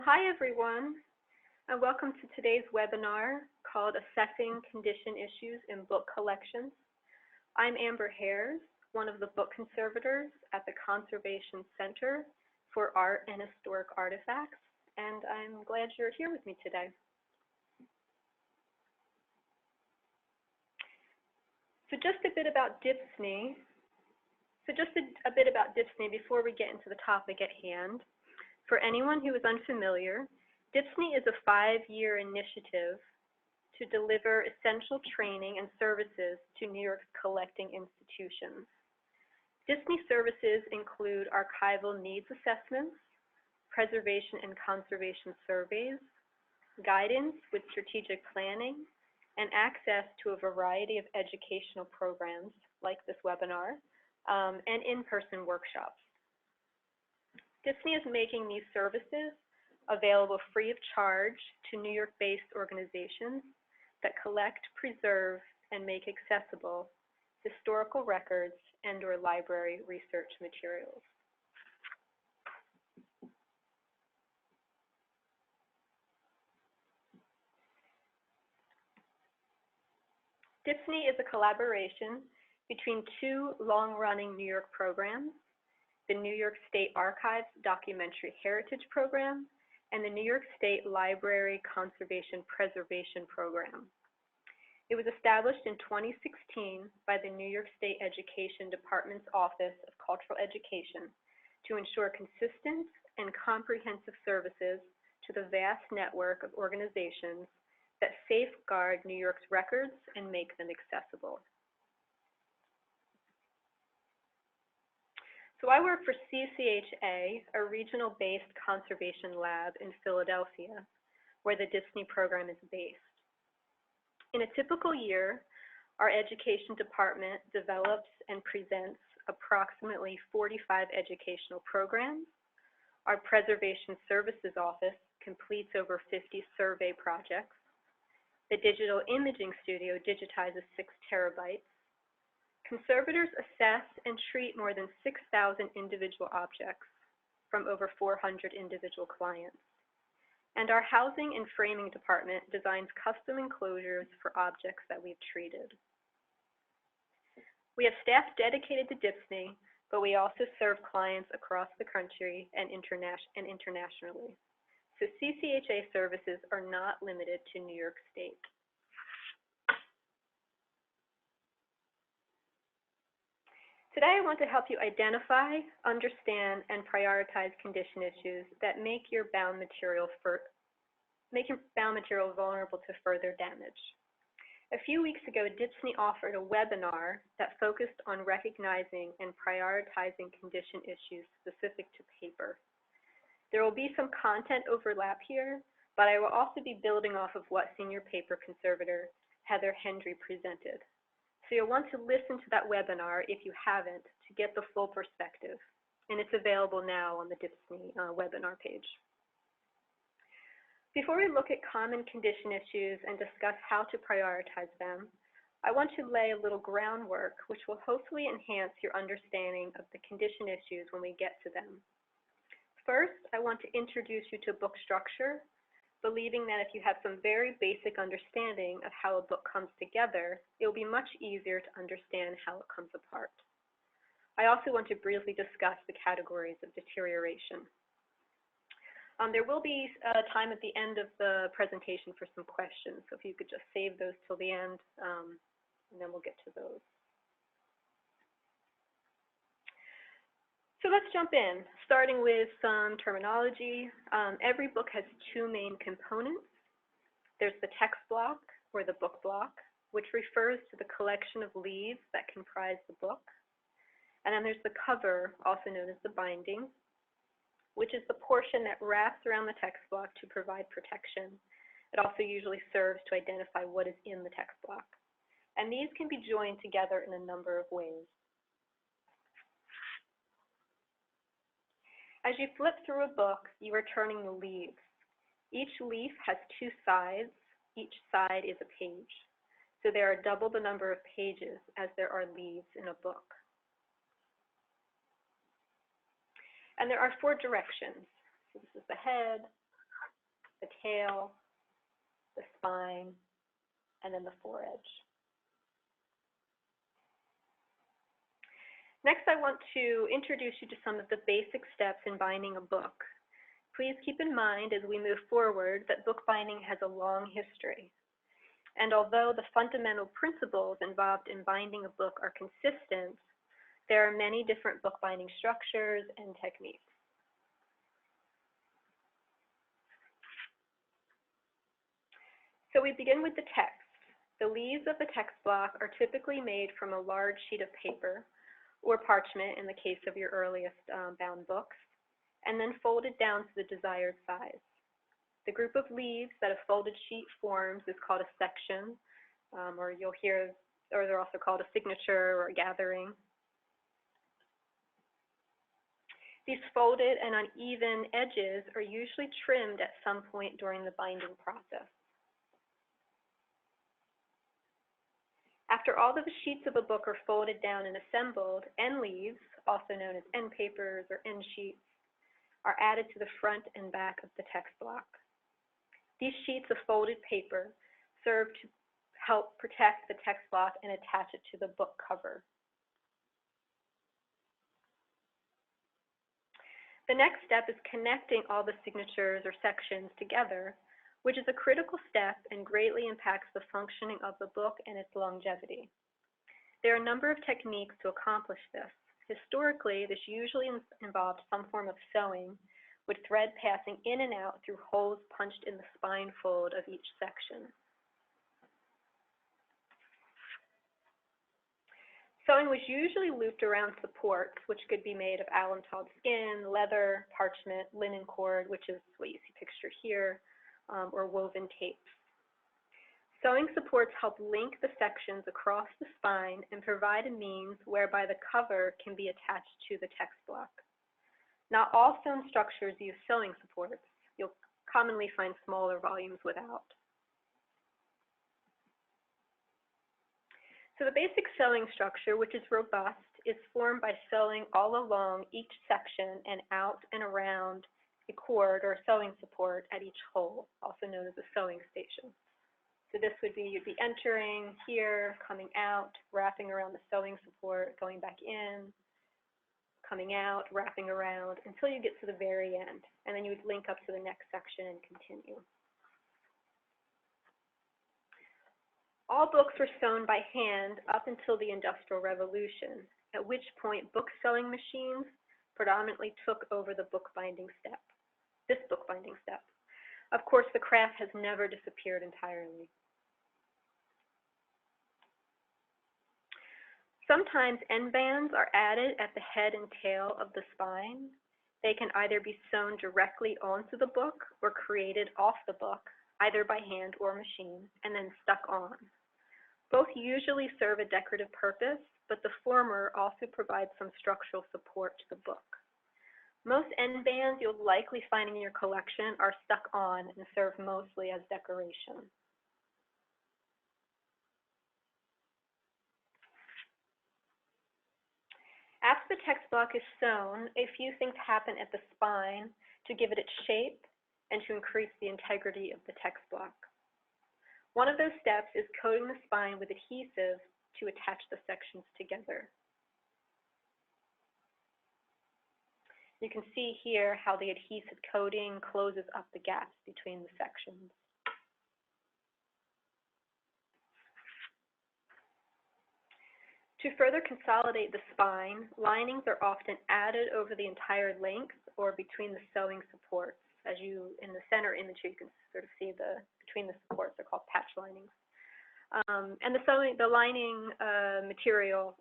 Hi everyone, and welcome to today's webinar called Assessing Condition Issues in Book Collections. I'm Amber Hares, one of the book conservators at the Conservation Center for Art and Historic Artifacts, and I'm glad you're here with me today. So just a bit about DHPSNY. Before we get into the topic at hand. For anyone who is unfamiliar, DHPSNY is a 5-year initiative to deliver essential training and services to New York's collecting institutions. DHPSNY services include archival needs assessments, preservation and conservation surveys, guidance with strategic planning, and access to a variety of educational programs like this webinar and in-person workshops. DHPSNY is making these services available free of charge to New York-based organizations that collect, preserve, and make accessible historical records and/or library research materials. DHPSNY is a collaboration between two long-running New York programs, the New York State Archives Documentary Heritage Program, and the New York State Library Conservation Preservation Program. It was established in 2016 by the New York State Education Department's Office of Cultural Education to ensure consistent and comprehensive services to the vast network of organizations that safeguard New York's records and make them accessible. So I work for CCAHA, a regional-based conservation lab in Philadelphia, where the DHPSNY program is based. In a typical year, our education department develops and presents approximately 45 educational programs. Our preservation services office completes over 50 survey projects. The digital imaging studio digitizes 6 terabytes. Conservators assess and treat more than 6,000 individual objects from over 400 individual clients. And our housing and framing department designs custom enclosures for objects that we've treated. We have staff dedicated to DHPSNY, but we also serve clients across the country and internationally. So CCAHA services are not limited to New York State. Today, I want to help you identify, understand, and prioritize condition issues that make your bound material vulnerable to further damage. A few weeks ago, DHPSNY offered a webinar that focused on recognizing and prioritizing condition issues specific to paper. There will be some content overlap here, but I will also be building off of what Senior Paper Conservator Heather Hendry presented. So you'll want to listen to that webinar if you haven't to get the full perspective, and it's available now on the DHPSNY webinar page. Before we look at common condition issues and discuss how to prioritize them, I want to lay a little groundwork which will hopefully enhance your understanding of the condition issues when we get to them. First, I want to introduce you to book structure, believing that if you have some very basic understanding of how a book comes together, it will be much easier to understand how it comes apart. I also want to briefly discuss the categories of deterioration. There will be time at the end of the presentation for some questions, so if you could just save those till the end, and then we'll get to those. So let's jump in, starting with some terminology. Every book has 2 main components. There's the text block, or the book block, which refers to the collection of leaves that comprise the book. And then there's the cover, also known as the binding, which is the portion that wraps around the text block to provide protection. It also usually serves to identify what is in the text block. And these can be joined together in a number of ways. As you flip through a book, you are turning the leaves. Each leaf has 2 sides. Each side is a page. So there are double the number of pages as there are leaves in a book. And there are 4 directions. So this is the head, tail, the spine, and then the foredge. Next, I want to introduce you to some of the basic steps in binding a book. Please keep in mind as we move forward that bookbinding has a long history. And although the fundamental principles involved in binding a book are consistent, there are many different bookbinding structures and techniques. So we begin with the text. The leaves of the text block are typically made from a large sheet of paper or parchment in the case of your earliest bound books, and then folded down to the desired size. The group of leaves that a folded sheet forms is called a section, or you'll hear, or they're also called a signature or a gathering. These folded and uneven edges are usually trimmed at some point during the binding process. After all of the sheets of a book are folded down and assembled, end leaves, also known as end papers or end sheets, are added to the front and back of the text block. These sheets of folded paper serve to help protect the text block and attach it to the book cover. The next step is connecting all the signatures or sections together, which is a critical step and greatly impacts the functioning of the book and its longevity. There are a number of techniques to accomplish this. Historically, this usually involved some form of sewing, with thread passing in and out through holes punched in the spine fold of each section. Sewing was usually looped around supports, which could be made of alum-talled skin, leather, parchment, linen cord, which is what you see pictured here, or woven tapes. Sewing supports help link the sections across the spine and provide a means whereby the cover can be attached to the text block. Not all sewn structures use sewing supports. You'll commonly find smaller volumes without. So the basic sewing structure, which is robust, is formed by sewing all along each section and out and around a cord or a sewing support at each hole, also known as a sewing station. So this would be, you'd be entering here, coming out, wrapping around the sewing support, going back in, coming out, wrapping around, until you get to the very end. And then you would link up to the next section and continue. All books were sewn by hand up until the Industrial Revolution, at which point book sewing machines predominantly took over the bookbinding step, this bookbinding step. Of course, the craft has never disappeared entirely. Sometimes end bands are added at the head and tail of the spine. They can either be sewn directly onto the book or created off the book, either by hand or machine, and then stuck on. Both usually serve a decorative purpose, but the former also provides some structural support to the book. Most end bands you'll likely find in your collection are stuck on and serve mostly as decoration. After the text block is sewn, a few things happen at the spine to give it its shape and to increase the integrity of the text block. One of those steps is coating the spine with adhesive to attach the sections together. You can see here how the adhesive coating closes up the gaps between the sections. To further consolidate the spine, linings are often added over the entire length or between the sewing supports. As you, in the center image, you can sort of see between the supports are called patch linings. And the lining material,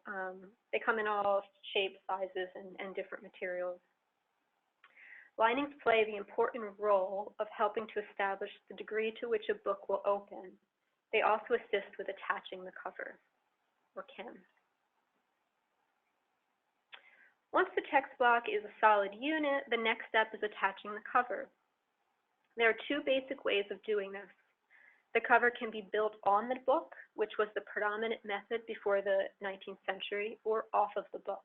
they come in all shapes, sizes, and different materials. Linings play the important role of helping to establish the degree to which a book will open. They also assist with attaching the cover, or can. Once the text block is a solid unit, the next step is attaching the cover. There are two basic ways of doing this. The cover can be built on the book, which was the predominant method before the 19th century, or off of the book.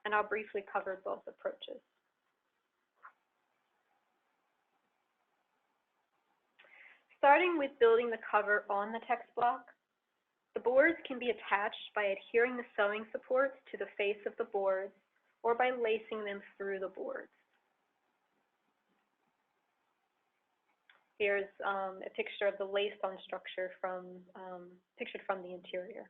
And I'll briefly cover both approaches. Starting with building the cover on the text block, the boards can be attached by adhering the sewing supports to the face of the boards or by lacing them through the boards. Here's a picture of the laced-on structure pictured from the interior.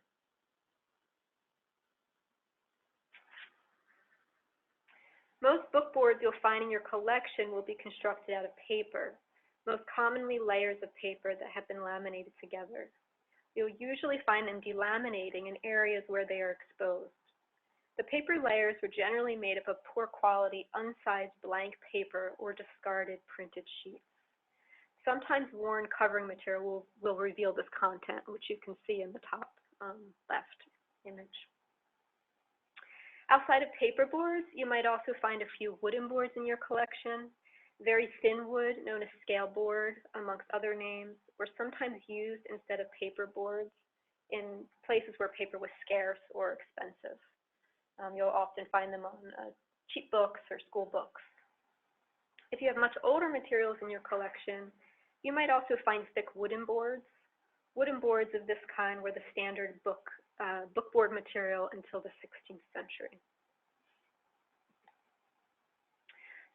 Most book boards you'll find in your collection will be constructed out of paper, most commonly layers of paper that have been laminated together. You'll usually find them delaminating in areas where they are exposed. The paper layers were generally made up of poor quality, unsized blank paper or discarded printed sheets. Sometimes worn covering material will reveal this content, which you can see in the top left image. Outside of paper boards, you might also find a few wooden boards in your collection. Very thin wood, known as scale board, amongst other names, were sometimes used instead of paper boards in places where paper was scarce or expensive. You'll often find them on cheap books or school books. If you have much older materials in your collection, you might also find thick wooden boards. Wooden boards of this kind were the standard bookboard material until the 16th century.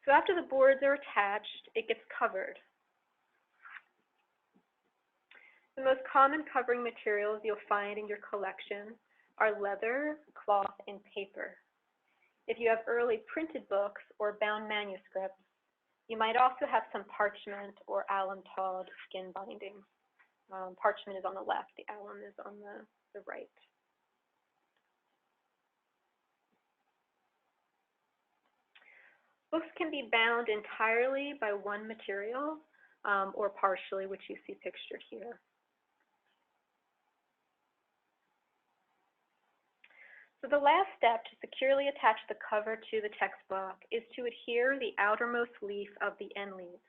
So after the boards are attached, it gets covered. The most common covering materials you'll find in your collection are leather, cloth, and paper. If you have early printed books or bound manuscripts, you might also have some parchment or alum-tawed skin bindings. Parchment is on the left, the alum is on the right. Books can be bound entirely by one material or partially, which you see pictured here. So the last step to securely attach the cover to the text block is to adhere the outermost leaf of the end leaves,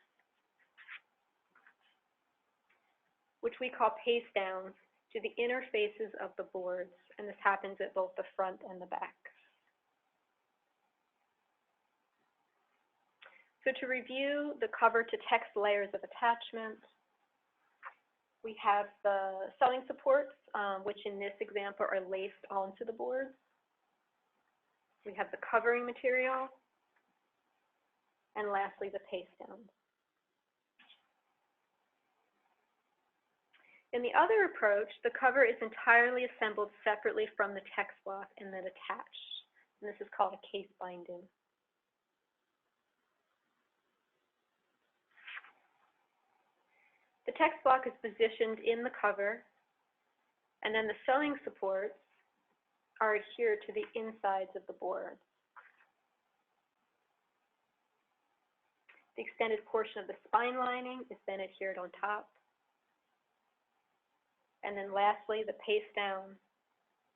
which we call paste downs, to the inner faces of the boards, and this happens at both the front and the back. So to review the cover to text layers of attachment, we have the sewing supports, which in this example are laced onto the boards. We have the covering material, and lastly, the paste down. In the other approach, the cover is entirely assembled separately from the text block and then attached. And this is called a case binding. The text block is positioned in the cover, and then the sewing supports are adhered to the insides of the board. The extended portion of the spine lining is then adhered on top. And then lastly, the paste down,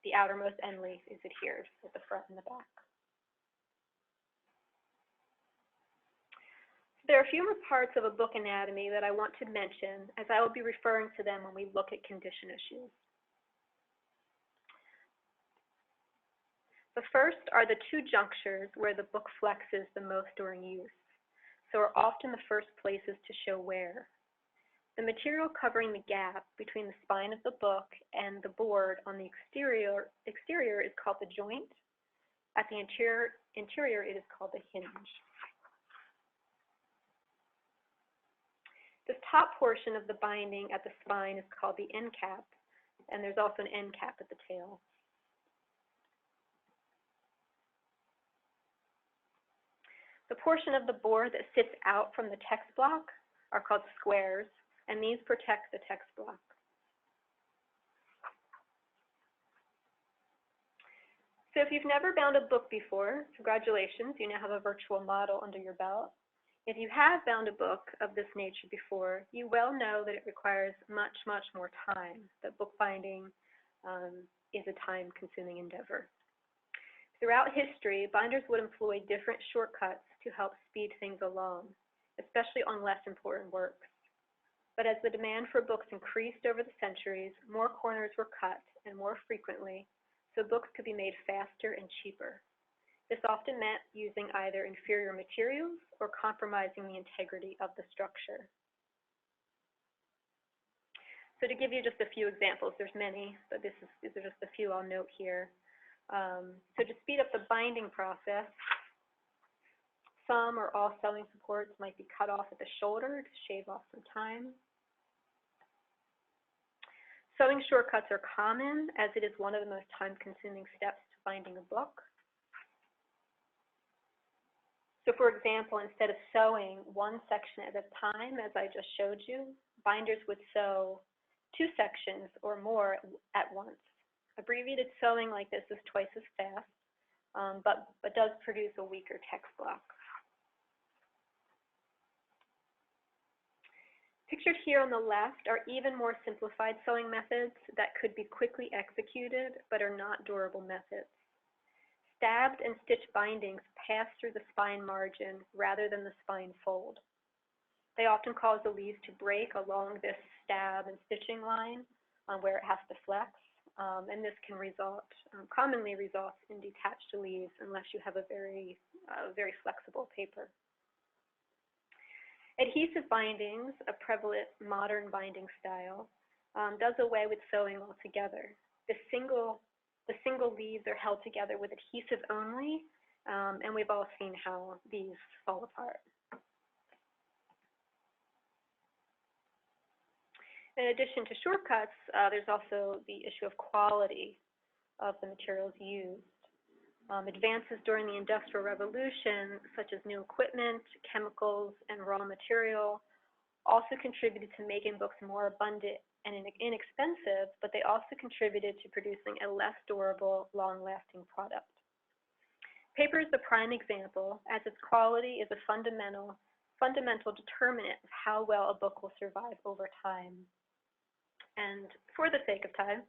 the outermost end leaf, is adhered at the front and the back. There are a few more parts of a book anatomy that I want to mention, as I will be referring to them when we look at condition issues. The first are the two junctures where the book flexes the most during use, so are often the first places to show wear. The material covering the gap between the spine of the book and the board on the exterior is called the joint. At the interior, it is called the hinge. This top portion of the binding at the spine is called the Endcap, and there's also an Endcap at the tail. The portion of the board that sits out from the text block are called squares, and these protect the text block. So if you've never bound a book before, congratulations, you now have a virtual model under your belt. If you have bound a book of this nature before, you well know that it requires much, much more time, that bookbinding is a time-consuming endeavor. Throughout history, binders would employ different shortcuts to help speed things along, especially on less important works. But as the demand for books increased over the centuries, more corners were cut and more frequently, so books could be made faster and cheaper. This often meant using either inferior materials or compromising the integrity of the structure. So to give you just a few examples, there's many, but these are just a few I'll note here. So to speed up the binding process, some or all sewing supports might be cut off at the shoulder to shave off some time. Sewing shortcuts are common, as it is one of the most time-consuming steps to binding a book. So for example, instead of sewing one section at a time, as I just showed you, binders would sew 2 sections or more at once. Abbreviated sewing like this is twice as fast, but does produce a weaker text block. Pictured here on the left are even more simplified sewing methods that could be quickly executed, but are not durable methods. Stabbed and stitched bindings pass through the spine margin rather than the spine fold. They often cause the leaves to break along this stab and stitching line where it has to flex, and this can commonly result in detached leaves unless you have a very flexible paper. Adhesive bindings, a prevalent modern binding style, does away with sewing altogether. The single leaves are held together with adhesive only, and we've all seen how these fall apart. In addition to shortcuts, there's also the issue of quality of the materials used. Advances during the Industrial Revolution, such as new equipment, chemicals, and raw material, also contributed to making books more abundant and inexpensive, but they also contributed to producing a less durable, long-lasting product. Paper is the prime example, as its quality is a fundamental determinant of how well a book will survive over time. And for the sake of time,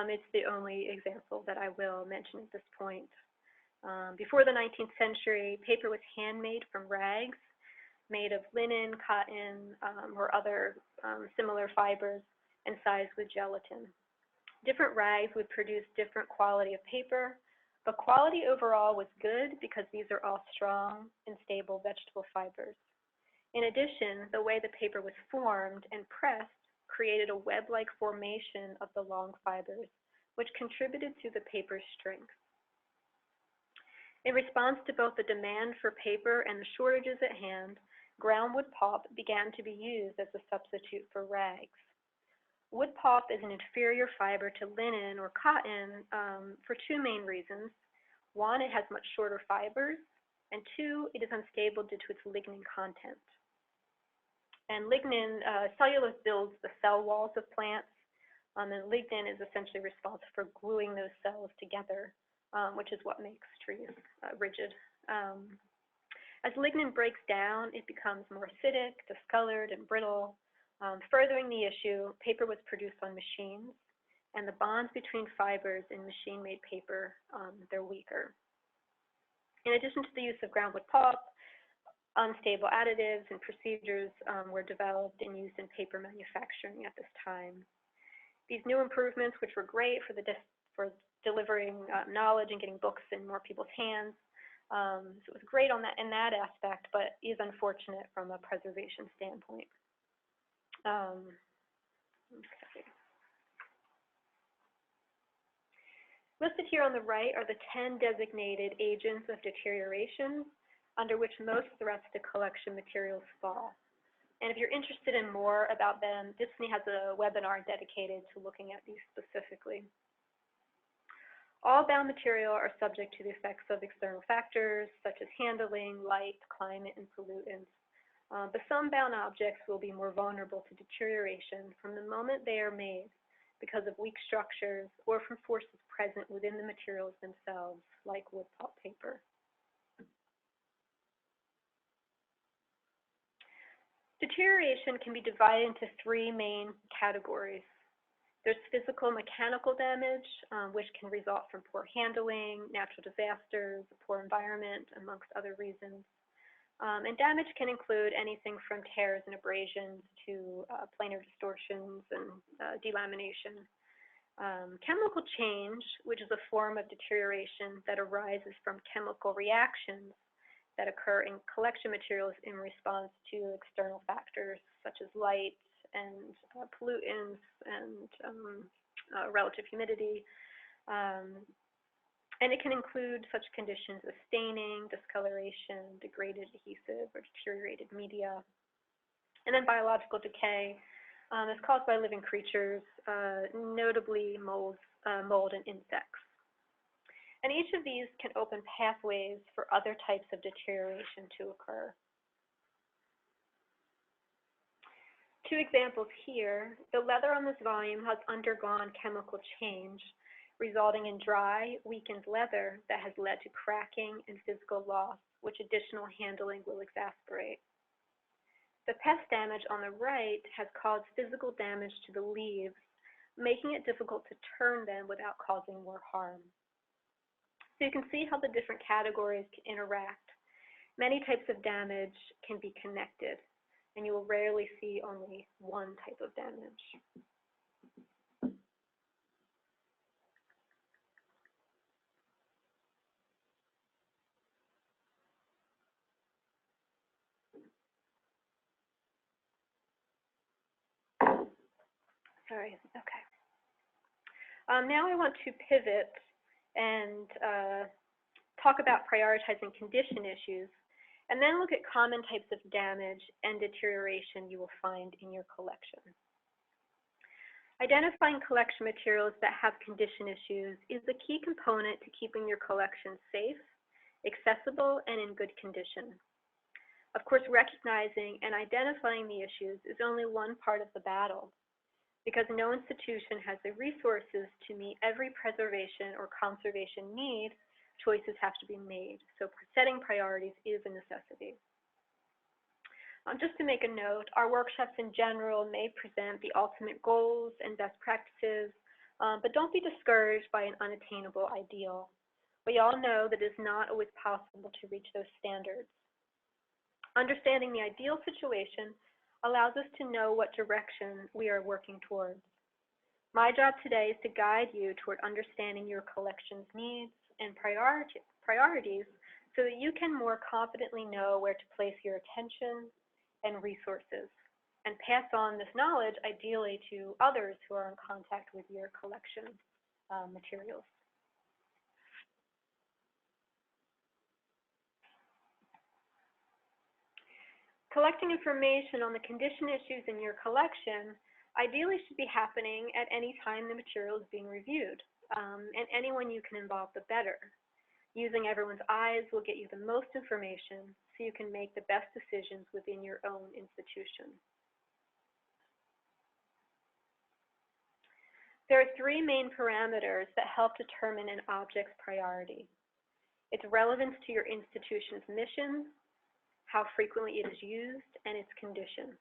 it's the only example that I will mention at this point. Before the 19th century, paper was handmade from rags made of linen, cotton, or other similar fibers and sized with gelatin. Different rags would produce different quality of paper, but quality overall was good because these are all strong and stable vegetable fibers. In addition, the way the paper was formed and pressed created a web-like formation of the long fibers, which contributed to the paper's strength. In response to both the demand for paper and the shortages at hand, ground wood pulp began to be used as a substitute for rags. Wood pulp is an inferior fiber to linen or cotton for 2 main reasons. 1, it has much shorter fibers, and 2, it is unstable due to its lignin content. And lignin, cellulose builds the cell walls of plants, and lignin is essentially responsible for gluing those cells together, which is what makes trees rigid. As lignin breaks down, it becomes more acidic, discolored, and brittle. Furthering the issue, paper was produced on machines, and the bonds between fibers in machine-made paper, they're weaker. In addition to the use of ground wood pulp, unstable additives and procedures were developed and used in paper manufacturing at this time. These new improvements, which were great for delivering knowledge and getting books in more people's hands, so it was great in that aspect, but is unfortunate from a preservation standpoint. Okay. Listed here on the right are the 10 designated agents of deterioration under which most threats to collection materials fall. And if you're interested in more about them, DHPSNY has a webinar dedicated to looking at these specifically. All bound material are subject to the effects of external factors such as handling, light, climate, and pollutants. But some bound objects will be more vulnerable to deterioration from the moment they are made because of weak structures or from forces present within the materials themselves, like wood pulp paper. Deterioration can be divided into 3 main categories. There's physical mechanical damage, which can result from poor handling, natural disasters, a poor environment, amongst other reasons. And damage can include anything from tears and abrasions to planar distortions and delamination. Chemical change, which is a form of deterioration that arises from chemical reactions that occur in collection materials in response to external factors such as light, and pollutants and relative humidity. And it can include such conditions as staining, discoloration, degraded adhesive, or deteriorated media. And then biological decay is caused by living creatures, notably mold and insects. And each of these can open pathways for other types of deterioration to occur. Two examples here. The leather on this volume has undergone chemical change, resulting in dry, weakened leather that has led to cracking and physical loss, which additional handling will exacerbate. The pest damage on the right has caused physical damage to the leaves, making it difficult to turn them without causing more harm. So you can see how the different categories can interact. Many types of damage can be connected, and you will rarely see only one type of damage. Sorry, okay. Now I want to pivot and talk about prioritizing condition issues, and then look at common types of damage and deterioration you will find in your collection. Identifying collection materials that have condition issues is a key component to keeping your collection safe, accessible, and in good condition. Of course, recognizing and identifying the issues is only one part of the battle, because no institution has the resources to meet every preservation or conservation need. Choices have to be made, so setting priorities is a necessity. Just to make a note, our workshops in general may present the ultimate goals and best practices, but don't be discouraged by an unattainable ideal. We all know that it is not always possible to reach those standards. Understanding the ideal situation allows us to know what direction we are working towards. My job today is to guide you toward understanding your collection's needs and priorities so that you can more confidently know where to place your attention and resources, and pass on this knowledge ideally to others who are in contact with your collection materials. Collecting information on the condition issues in your collection ideally should be happening at any time the material is being reviewed, and anyone you can involve, the better. Using everyone's eyes will get you the most information so you can make the best decisions within your own institution. There are three main parameters that help determine an object's priority. Its relevance to your institution's mission, how frequently it is used, and its condition.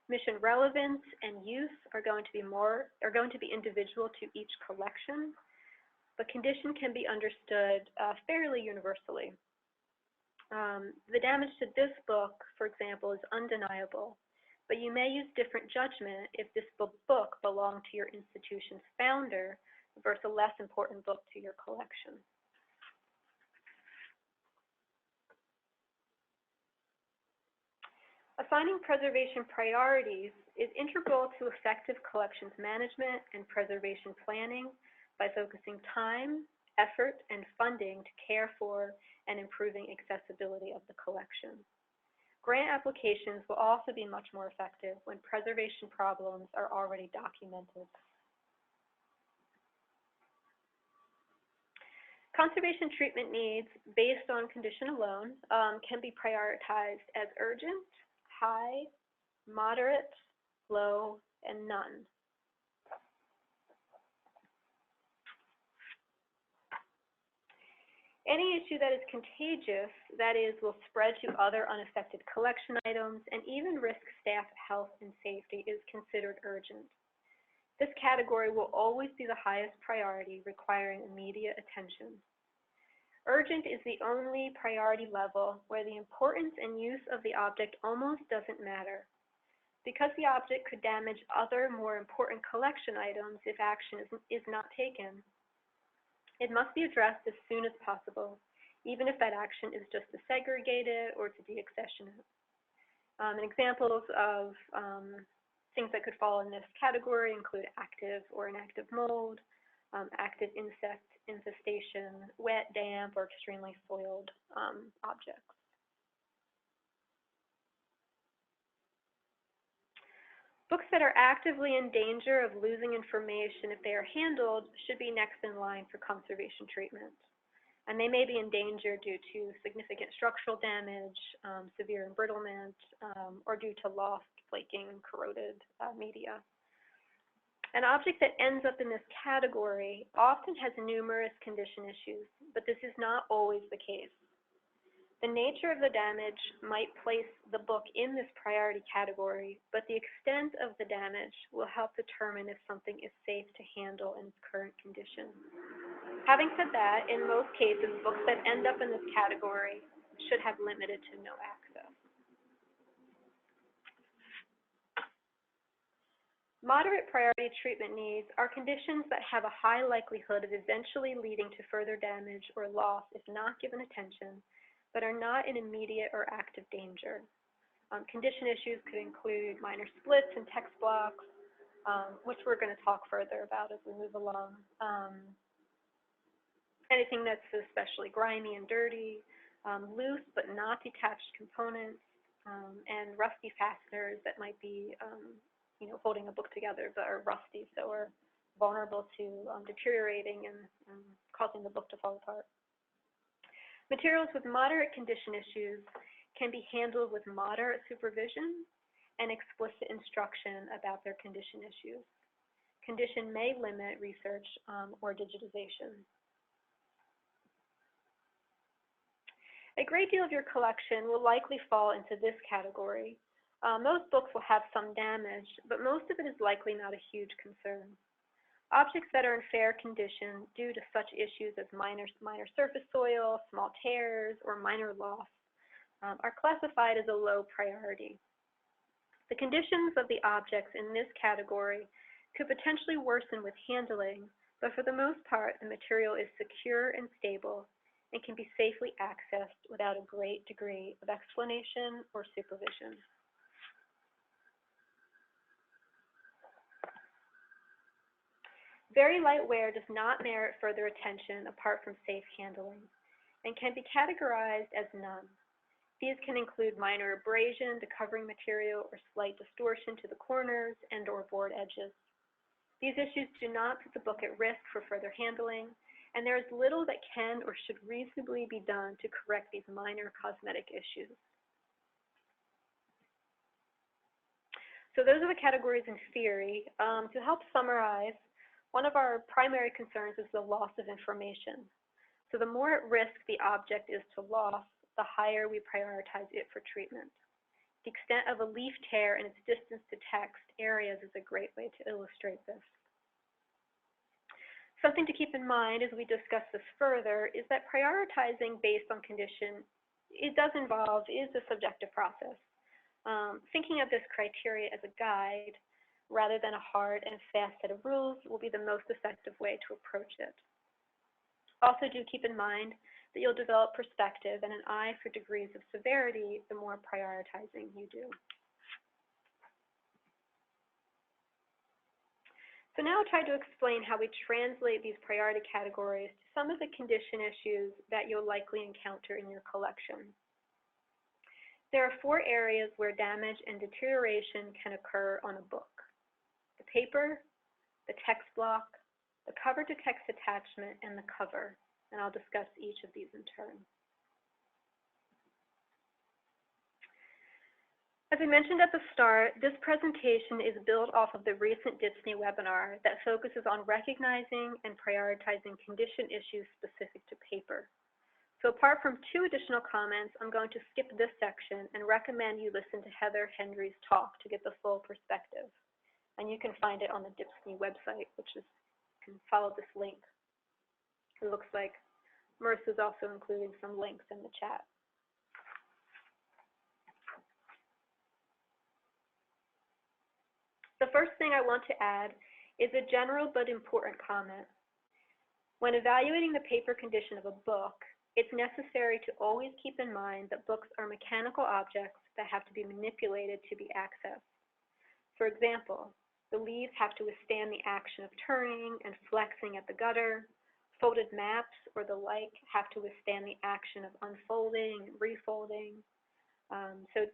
Mission relevance and use are going to be individual to each collection, but condition can be understood fairly universally. The damage to this book, for example, is undeniable, but you may use different judgment if this book belonged to your institution's founder versus a less important book to your collection. Assigning preservation priorities is integral to effective collections management and preservation planning by focusing time, effort, and funding to care for and improving accessibility of the collection. Grant applications will also be much more effective when preservation problems are already documented. Conservation treatment needs based on condition alone can be prioritized as urgent, high, moderate, low, and none. Any issue that is contagious, that is, will spread to other unaffected collection items and even risk staff health and safety, is considered urgent. This category will always be the highest priority, requiring immediate attention. Urgent is the only priority level where the importance and use of the object almost doesn't matter, because the object could damage other more important collection items if action is not taken. It must be addressed as soon as possible, even if that action is just to segregate it or to deaccession it. Examples of Things that could fall in this category include active or inactive mold, active insect infestation, wet, damp, or extremely soiled objects. Books that are actively in danger of losing information if they are handled should be next in line for conservation treatment. And they may be in danger due to significant structural damage, severe embrittlement, or due to lost, flaking, corroded media. An object that ends up in this category often has numerous condition issues, but this is not always the case. The nature of the damage might place the book in this priority category, but the extent of the damage will help determine if something is safe to handle in its current condition. Having said that, in most cases, books that end up in this category should have limited to no access. Moderate priority treatment needs are conditions that have a high likelihood of eventually leading to further damage or loss if not given attention, but are not in immediate or active danger. Condition issues could include minor splits and text blocks, which we're going to talk further about as we move along. Anything that's especially grimy and dirty, loose but not detached components, and rusty fasteners that might be holding a book together but are rusty, so are vulnerable to deteriorating and causing the book to fall apart. Materials with moderate condition issues can be handled with moderate supervision and explicit instruction about their condition issues. Condition may limit research or digitization. A great deal of your collection will likely fall into this category. Most books will have some damage, but most of it is likely not a huge concern. Objects that are in fair condition due to such issues as minor surface soil, small tears, or minor loss are classified as a low priority. The conditions of the objects in this category could potentially worsen with handling, but for the most part, the material is secure and stable and can be safely accessed without a great degree of explanation or supervision. Very light wear does not merit further attention apart from safe handling and can be categorized as none. These can include minor abrasion to covering material or slight distortion to the corners and or board edges. These issues do not put the book at risk for further handling, and there is little that can or should reasonably be done to correct these minor cosmetic issues. So those are the categories in theory. To help summarize, one of our primary concerns is the loss of information. So the more at risk the object is to loss, the higher we prioritize it for treatment. The extent of a leaf tear and its distance to text areas is a great way to illustrate this. Something to keep in mind as we discuss this further is that prioritizing based on condition is a subjective process. Thinking of this criteria as a guide rather than a hard and fast set of rules will be the most effective way to approach it. Also, do keep in mind that you'll develop perspective and an eye for degrees of severity the more prioritizing you do. So now I'll try to explain how we translate these priority categories to some of the condition issues that you'll likely encounter in your collection. There are 4 areas where damage and deterioration can occur on a book: the paper, the text block, the cover-to-text attachment, and the cover, and I'll discuss each of these in turn. As I mentioned at the start, this presentation is built off of the recent DHPSNY webinar that focuses on recognizing and prioritizing condition issues specific to paper. So apart from 2 additional comments, I'm going to skip this section and recommend you listen to Heather Hendry's talk to get the full perspective. And you can find it on the DHPSNY website, which is, you can follow this link. It looks like Marissa's also including some links in the chat. The first thing I want to add is a general but important comment. When evaluating the paper condition of a book, it's necessary to always keep in mind that books are mechanical objects that have to be manipulated to be accessed. For example, the leaves have to withstand the action of turning and flexing at the gutter. Folded maps or the like have to withstand the action of unfolding and refolding. So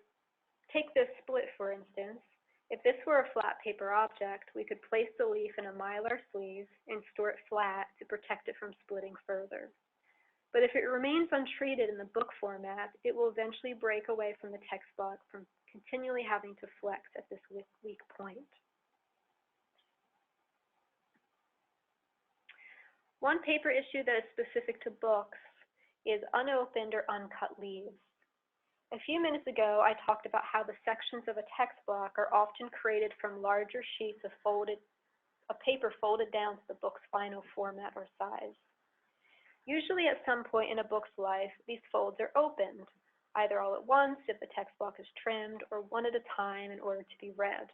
take this split, for instance. If this were a flat paper object, we could place the leaf in a mylar sleeve and store it flat to protect it from splitting further. But if it remains untreated in the book format, it will eventually break away from the text block from continually having to flex at this weak point. One paper issue that is specific to books is unopened or uncut leaves. A few minutes ago, I talked about how the sections of a text block are often created from larger sheets of paper folded down to the book's final format or size. Usually at some point in a book's life, these folds are opened, either all at once if the text block is trimmed, or one at a time in order to be read.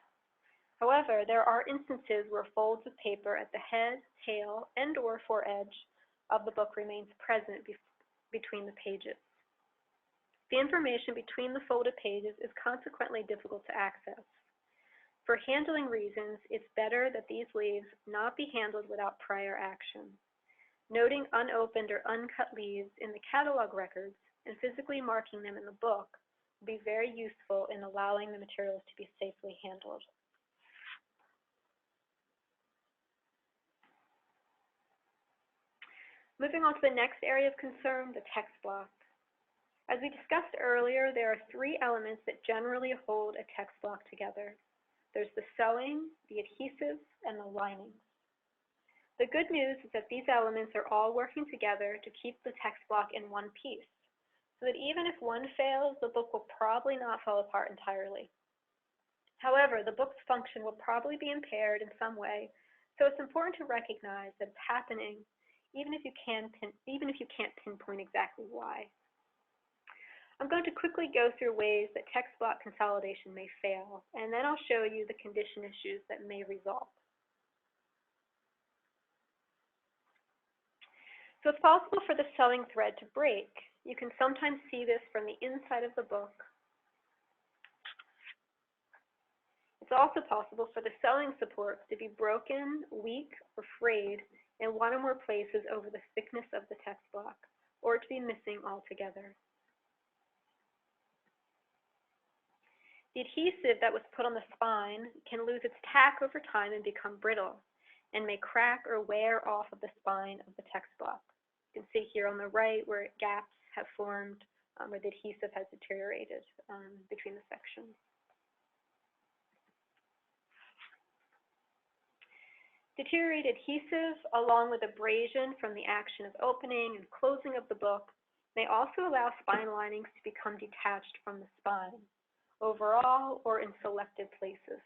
However, there are instances where folds of paper at the head, tail, and/or foredge of the book remains present between the pages. The information between the folded pages is consequently difficult to access. For handling reasons, it's better that these leaves not be handled without prior action. Noting unopened or uncut leaves in the catalog records and physically marking them in the book will be very useful in allowing the materials to be safely handled. Moving on to the next area of concern, the text block. As we discussed earlier, there are three elements that generally hold a text block together. There's the sewing, the adhesive, and the lining. The good news is that these elements are all working together to keep the text block in one piece, so that even if one fails, the book will probably not fall apart entirely. However, the book's function will probably be impaired in some way, so it's important to recognize that it's happening, even if you can't pinpoint exactly why. I'm going to quickly go through ways that text block consolidation may fail, and then I'll show you the condition issues that may result. So it's possible for the sewing thread to break. You can sometimes see this from the inside of the book. It's also possible for the sewing supports to be broken, weak, or frayed in one or more places over the thickness of the text block, or to be missing altogether. The adhesive that was put on the spine can lose its tack over time and become brittle, and may crack or wear off of the spine of the text block. You can see here on the right where gaps have formed, where the adhesive has deteriorated between the sections. Deteriorated adhesive, along with abrasion from the action of opening and closing of the book, may also allow spine linings to become detached from the spine, overall or in selected places.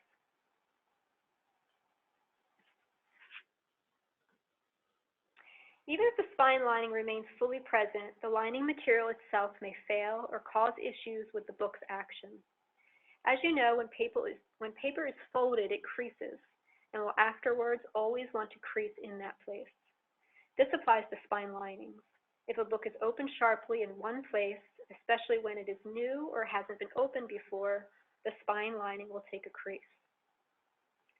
Even if the spine lining remains fully present, the lining material itself may fail or cause issues with the book's action. As you know, when paper is folded, it creases, and will afterwards always want to crease in that place. This applies to spine linings. If a book is opened sharply in one place, especially when it is new or hasn't been opened before, the spine lining will take a crease.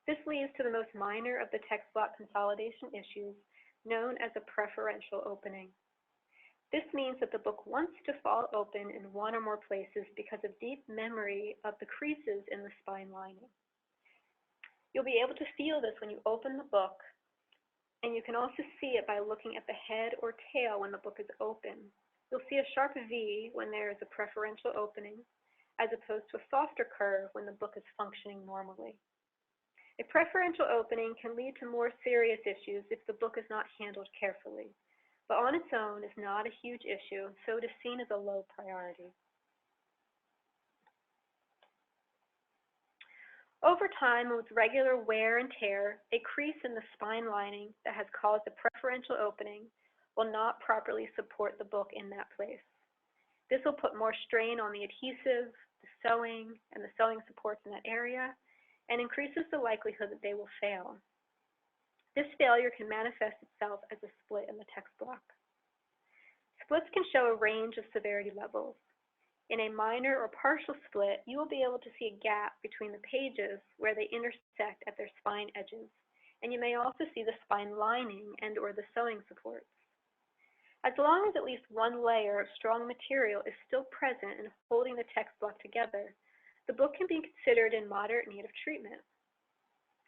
This leads to the most minor of the text block consolidation issues, known as a preferential opening. This means that the book wants to fall open in one or more places because of deep memory of the creases in the spine lining. You'll be able to feel this when you open the book, and you can also see it by looking at the head or tail when the book is open. You'll see a sharp V when there is a preferential opening, as opposed to a softer curve when the book is functioning normally. A preferential opening can lead to more serious issues if the book is not handled carefully, but on its own is not a huge issue, so it is seen as a low priority. Over time, with regular wear and tear, a crease in the spine lining that has caused a preferential opening will not properly support the book in that place. This will put more strain on the adhesive, the sewing, and the sewing supports in that area, and increases the likelihood that they will fail. This failure can manifest itself as a split in the text block. Splits can show a range of severity levels. In a minor or partial split, you will be able to see a gap between the pages where they intersect at their spine edges, and you may also see the spine lining and or the sewing supports. As long as at least one layer of strong material is still present and holding the text block together, the book can be considered in moderate need of treatment.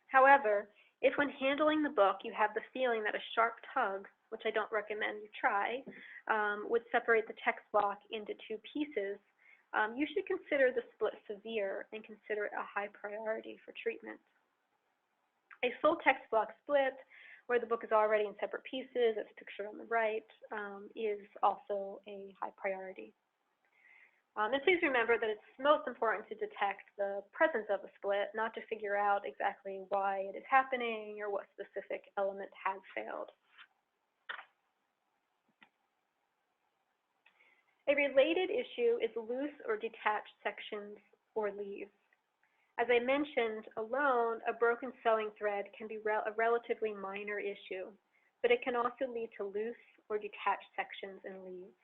However, if when handling the book you have the feeling that a sharp tug, which I don't recommend you try, would separate the text block into two pieces, you should consider the split severe and consider it a high priority for treatment. A full text block split, where the book is already in separate pieces, as pictured on the right, is also a high priority. And please remember that it's most important to detect the presence of a split, not to figure out exactly why it is happening or what specific element has failed. A related issue is loose or detached sections or leaves. As I mentioned, alone, a broken sewing thread can be a relatively minor issue, but it can also lead to loose or detached sections and leaves.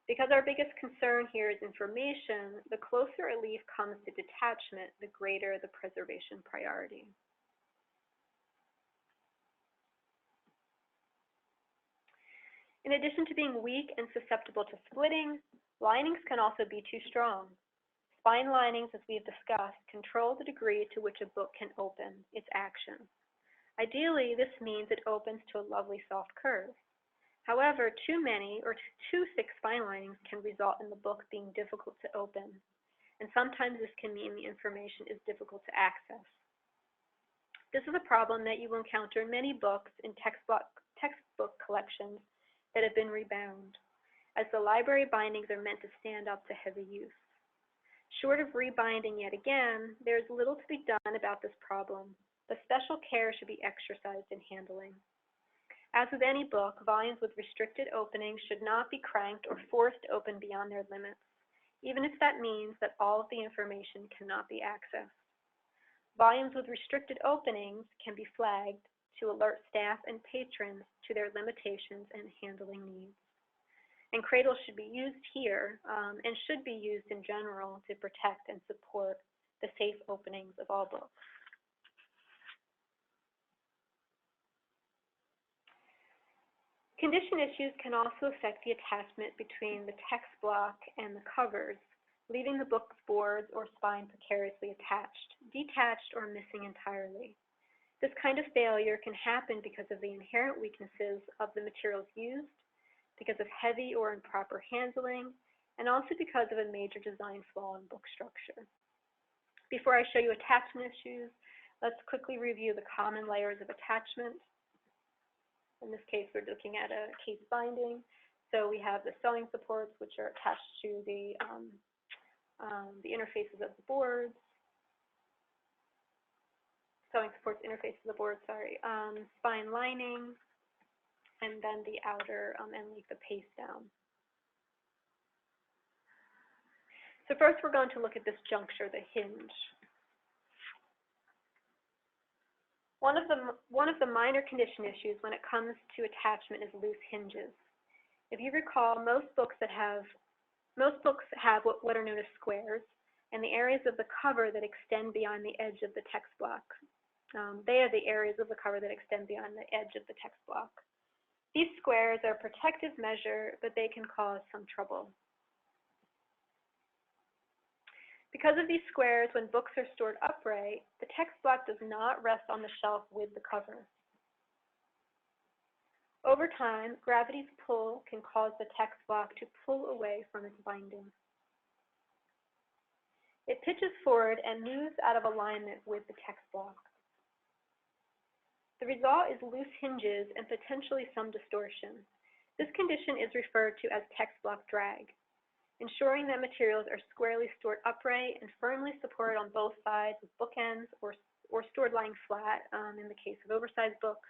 Because our biggest concern here is information, the closer a leaf comes to detachment, the greater the preservation priority. In addition to being weak and susceptible to splitting, linings can also be too strong. Spine linings, as we have discussed, control the degree to which a book can open, its action. Ideally, this means it opens to a lovely soft curve. However, too many or too thick spine linings can result in the book being difficult to open, and sometimes this can mean the information is difficult to access. This is a problem that you will encounter in many books in textbook collections that have been rebound, as the library bindings are meant to stand up to heavy use. Short of rebinding yet again, there is little to be done about this problem, but special care should be exercised in handling. As with any book, volumes with restricted openings should not be cranked or forced open beyond their limits, even if that means that all of the information cannot be accessed. Volumes with restricted openings can be flagged to alert staff and patrons to their limitations and handling needs. And cradles should be used here and should be used in general to protect and support the safe openings of all books. Condition issues can also affect the attachment between the text block and the covers, leaving the book's boards or spine precariously attached, detached, or missing entirely. This kind of failure can happen because of the inherent weaknesses of the materials used, because of heavy or improper handling, and also because of a major design flaw in book structure. Before I show you attachment issues, let's quickly review the common layers of attachment. In this case, we're looking at a case binding. So we have the sewing supports, which are attached to the interfaces of the boards. Sewing supports interfaces of the board, spine lining, and then the outer end leaf, the paste down. So first we're going to look at this juncture, the hinge. One of the minor condition issues when it comes to attachment is loose hinges. If you recall, most books have what are known as squares, and the areas of the cover that extend beyond the edge of the text block. They are the areas of the cover that extend beyond the edge of the text block. These squares are a protective measure, but they can cause some trouble. Because of these squares, when books are stored upright, the text block does not rest on the shelf with the cover. Over time, gravity's pull can cause the text block to pull away from its binding. It pitches forward and moves out of alignment with the text block. The result is loose hinges and potentially some distortion. This condition is referred to as text block drag. Ensuring that materials are squarely stored upright and firmly supported on both sides with bookends or stored lying flat in the case of oversized books.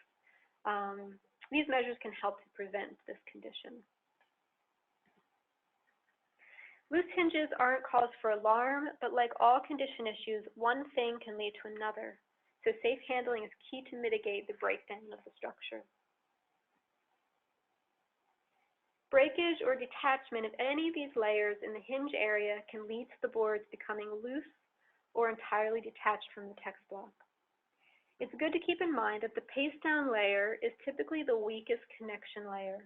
These measures can help to prevent this condition. Loose hinges aren't cause for alarm, but like all condition issues, one thing can lead to another. So safe handling is key to mitigate the breakdown of the structure. Breakage or detachment of any of these layers in the hinge area can lead to the boards becoming loose or entirely detached from the text block. It's good to keep in mind that the paste-down layer is typically the weakest connection layer.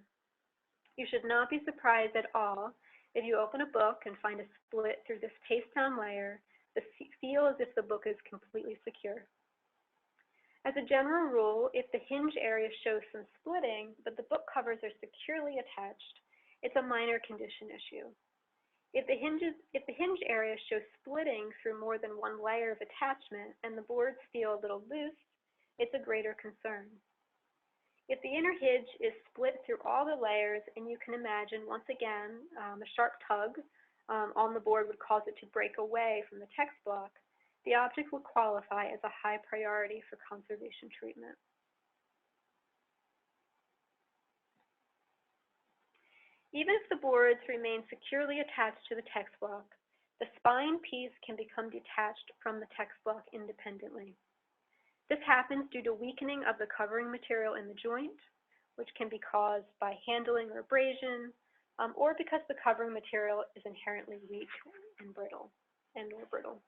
You should not be surprised at all if you open a book and find a split through this paste-down layer that feel as if the book is completely secure. As a general rule, if the hinge area shows some splitting, but the book covers are securely attached, it's a minor condition issue. If the hinge area shows splitting through more than one layer of attachment and the boards feel a little loose, it's a greater concern. If the inner hinge is split through all the layers, and you can imagine, once again, a sharp tug on the board would cause it to break away from the text block, the object would qualify as a high priority for conservation treatment. Even if the boards remain securely attached to the text block, the spine piece can become detached from the text block independently. This happens due to weakening of the covering material in the joint, which can be caused by handling or abrasion, or because the covering material is inherently weak and brittle, or brittle.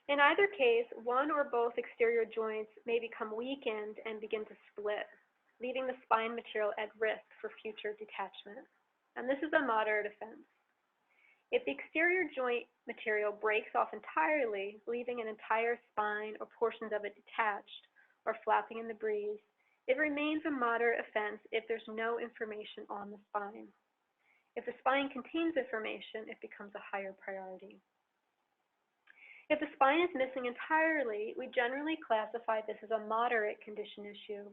In either case, one or both exterior joints may become weakened and begin to split, leaving the spine material at risk for future detachment. And this is a moderate offense. If the exterior joint material breaks off entirely, leaving an entire spine or portions of it detached or flapping in the breeze, it remains a moderate offense if there's no information on the spine. If the spine contains information, it becomes a higher priority. If the spine is missing entirely, we generally classify this as a moderate condition issue.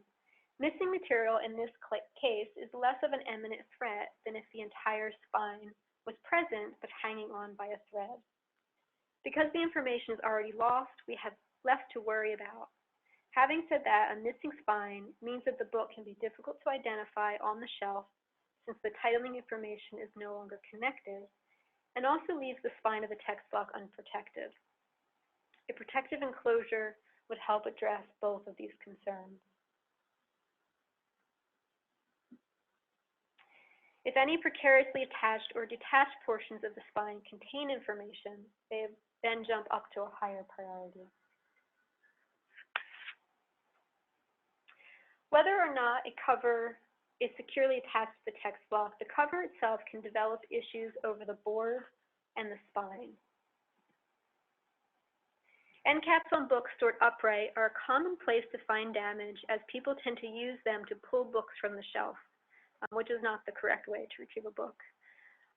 Missing material in this case is less of an imminent threat than if the entire spine was present but hanging on by a thread. Because the information is already lost, we have less to worry about. Having said that, a missing spine means that the book can be difficult to identify on the shelf since the titling information is no longer connected, and also leaves the spine of the text block unprotected. A protective enclosure would help address both of these concerns. If any precariously attached or detached portions of the spine contain information, they then jump up to a higher priority. Whether or not a cover is securely attached to the text block, the cover itself can develop issues over the board and the spine. Endcaps on books stored upright are a common place to find damage, as people tend to use them to pull books from the shelf, which is not the correct way to retrieve a book.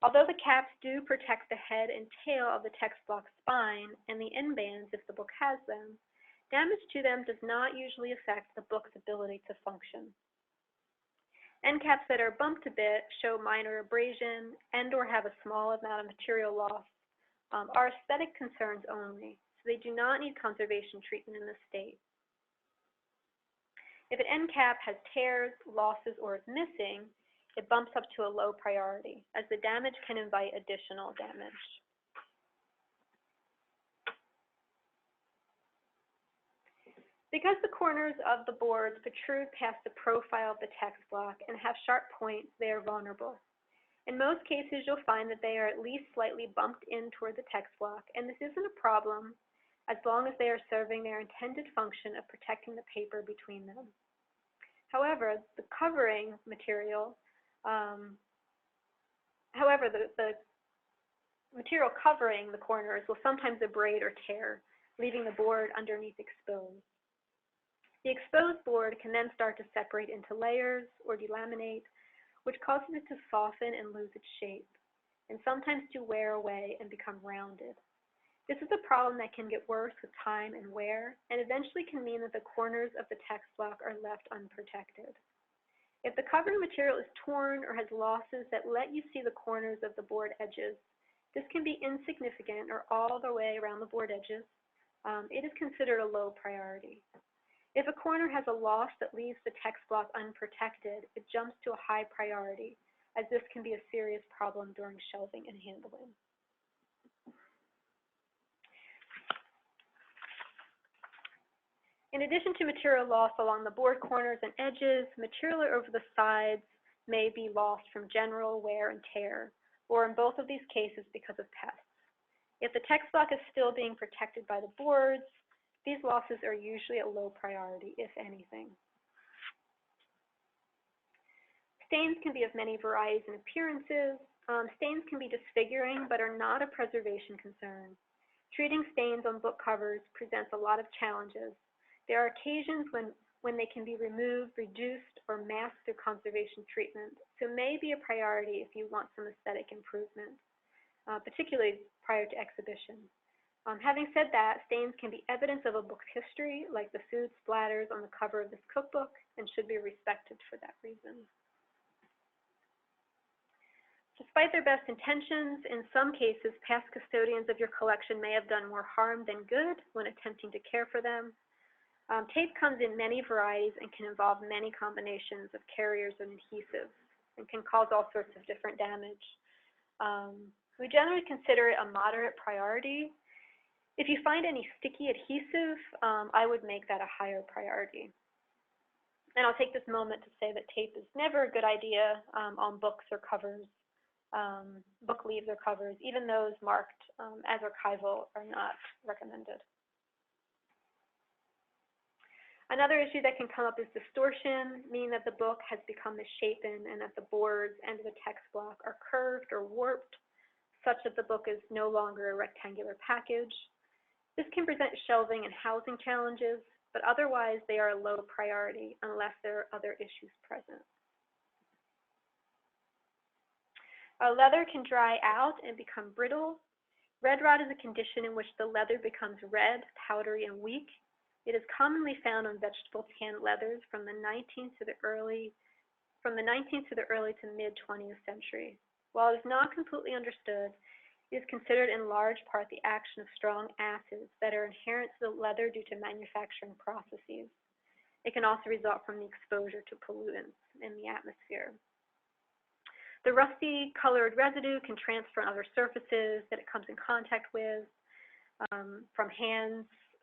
Although the caps do protect the head and tail of the text block spine and the end bands if the book has them, damage to them does not usually affect the book's ability to function. End caps that are bumped a bit, show minor abrasion, and or have a small amount of material loss are aesthetic concerns only, so they do not need conservation treatment in this state. If an end cap has tears, losses, or is missing, it bumps up to a low priority, as the damage can invite additional damage. Because the corners of the boards protrude past the profile of the text block and have sharp points, they are vulnerable. In most cases, you'll find that they are at least slightly bumped in toward the text block, and this isn't a problem as long as they are serving their intended function of protecting the paper between them. However, the covering material, the material covering the corners will sometimes abrade or tear, leaving the board underneath exposed. The exposed board can then start to separate into layers or delaminate, which causes it to soften and lose its shape, and sometimes to wear away and become rounded. This is a problem that can get worse with time and wear, and eventually can mean that the corners of the text block are left unprotected. If the covering material is torn or has losses that let you see the corners of the board edges, this can be insignificant or all the way around the board edges. It is considered a low priority. If a corner has a loss that leaves the text block unprotected, it jumps to a high priority, as this can be a serious problem during shelving and handling. In addition to material loss along the board corners and edges, material over the sides may be lost from general wear and tear, or in both of these cases because of pests. If the text block is still being protected by the boards, these losses are usually a low priority, if anything. Stains can be of many varieties and appearances. Stains can be disfiguring, but are not a preservation concern. Treating stains on book covers presents a lot of challenges. There are occasions when they can be removed, reduced, or masked through conservation treatment, so may be a priority if you want some aesthetic improvement, particularly prior to exhibition. Having said that, stains can be evidence of a book's history, like the food splatters on the cover of this cookbook, and should be respected for that reason. Despite their best intentions, in some cases, past custodians of your collection may have done more harm than good when attempting to care for them. Tape comes in many varieties and can involve many combinations of carriers and adhesives, and can cause all sorts of different damage. We generally consider it a moderate priority. If you find any sticky adhesive, I would make that a higher priority. And I'll take this moment to say that tape is never a good idea on books or covers. Book leaves or covers, even those marked as archival, are not recommended. Another issue that can come up is distortion, meaning that the book has become misshapen and that the boards and the text block are curved or warped, such that the book is no longer a rectangular package. This can present shelving and housing challenges, but otherwise they are a low priority unless there are other issues present. Leather can dry out and become brittle. Red rot is a condition in which the leather becomes red, powdery, and weak. It is commonly found on vegetable tanned leathers from the 19th to the early to mid-20th century. While it is not completely understood, it is considered in large part the action of strong acids that are inherent to the leather due to manufacturing processes. It can also result from the exposure to pollutants in the atmosphere. The rusty colored residue can transfer on other surfaces that it comes in contact with,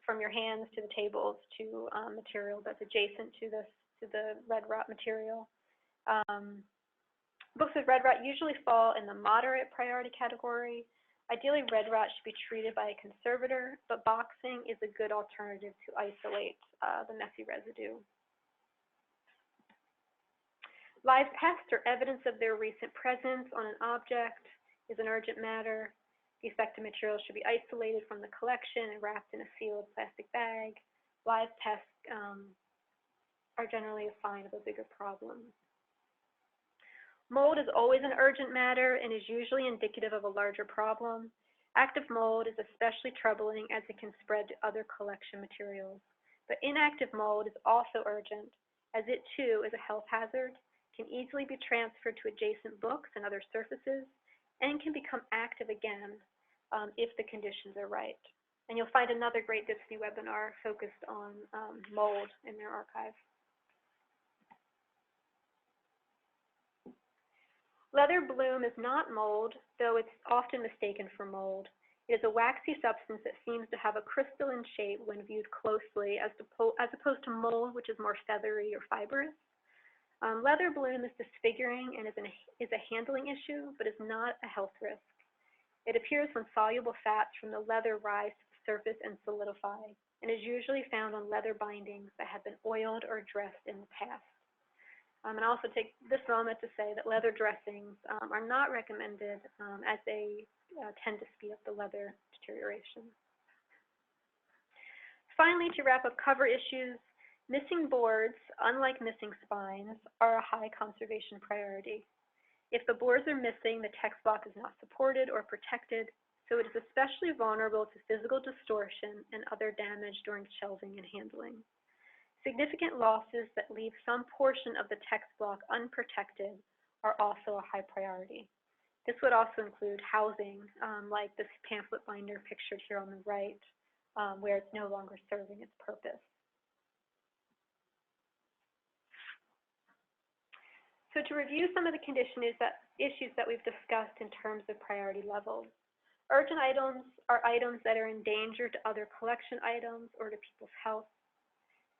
from your hands to the tables to material that's adjacent to the red rot material. Books with red rot usually fall in the moderate priority category. Ideally, red rot should be treated by a conservator, but boxing is a good alternative to isolate the messy residue. Live pests or evidence of their recent presence on an object is an urgent matter. The affected material should be isolated from the collection and wrapped in a sealed plastic bag. Live pests are generally a sign of a bigger problem. Mold is always an urgent matter and is usually indicative of a larger problem. Active mold is especially troubling as it can spread to other collection materials. But inactive mold is also urgent, as it too is a health hazard, can easily be transferred to adjacent books and other surfaces, and can become active again if the conditions are right. And you'll find another great DHPSNY webinar focused on mold in their archive. Leather bloom is not mold, though it's often mistaken for mold. It is a waxy substance that seems to have a crystalline shape when viewed closely, as opposed to mold, which is more feathery or fibrous. Leather bloom is disfiguring and is a handling issue, but is not a health risk. It appears when soluble fats from the leather rise to the surface and solidify, and is usually found on leather bindings that have been oiled or dressed in the past. And I'll also take this moment to say that leather dressings are not recommended as they tend to speed up the leather deterioration. Finally, to wrap up cover issues, missing boards, unlike missing spines, are a high conservation priority. If the boards are missing, the text block is not supported or protected, so it is especially vulnerable to physical distortion and other damage during shelving and handling. Significant losses that leave some portion of the text block unprotected are also a high priority. This would also include housing, like this pamphlet binder pictured here on the right, where it's no longer serving its purpose. So to review some of the issues that we've discussed in terms of priority levels, urgent items are items that are in danger to other collection items or to people's health.